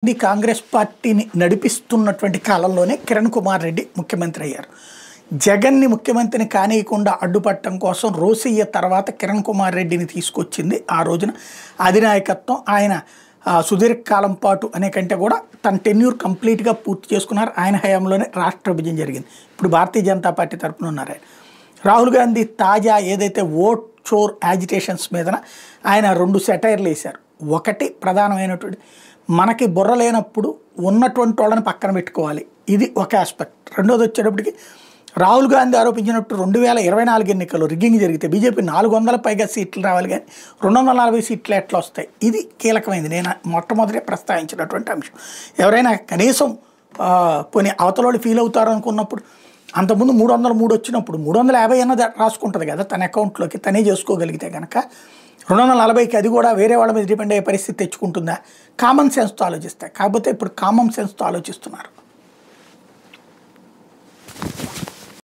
ఇది కాంగ్రెస్ పార్టీని నడిపిస్తున్నటువంటి కాలంలోనే కిరణ్ కుమార్ రెడ్డి ముఖ్యమంత్రి అయ్యారు. జగన్ని ముఖ్యమంత్రిని కానీయకుండా అడ్డుపట్టడం కోసం రోసయ్య తర్వాత కిరణ్ కుమార్ రెడ్డిని తీసుకొచ్చింది ఆ రోజున అధినాయకత్వం. ఆయన సుదీర్ఘకాలం పాటు అనే కంటే కూడా తన టెన్యూర్ కంప్లీట్గా పూర్తి చేసుకున్నారు. ఆయన హయాంలోనే రాష్ట్ర విభజన జరిగింది. ఇప్పుడు భారతీయ జనతా పార్టీ తరఫున ఉన్నారు ఆయన. రాహుల్ గాంధీ తాజా ఏదైతే ఓట్ చోర్ యాజిటేషన్స్ మీదన ఆయన 2 సెటైర్లు వేశారు. ఒకటి ప్రధానమైనటువంటి మనకి బుర్ర లేనప్పుడు ఉన్నటువంటి వాళ్ళని పక్కన పెట్టుకోవాలి, ఇది ఒక ఆస్పెక్ట్. రెండోది వచ్చేటప్పటికి రాహుల్ గాంధీ ఆరోపించినట్టు 2024 ఎన్నికల్లో రిగ్గింగ్ జరిగితే బీజేపీ 400 పైగా సీట్లు రావాలి, కానీ 240 సీట్లు ఎట్లా వస్తాయి, ఇది కీలకమైంది. నేను మొట్టమొదటి ప్రస్తావించినటువంటి అంశం. ఎవరైనా కనీసం పోనీ అవతల వాళ్ళు ఫీల్ అవుతారు అనుకున్నప్పుడు, అంతకుముందు 303 వచ్చినప్పుడు 350 అన్నది రాసుకుంటుంది కదా తన అకౌంట్లోకి, తనే చేసుకోగలిగితే కనుక 240కి అది కూడా వేరే వాళ్ళ మీద డిపెండ్ అయ్యే పరిస్థితి తెచ్చుకుంటుందా? కామన్ సెన్స్తో ఆలోచిస్తాయి. కాకపోతే ఇప్పుడు కామన్ సెన్స్తో ఆలోచిస్తున్నారు.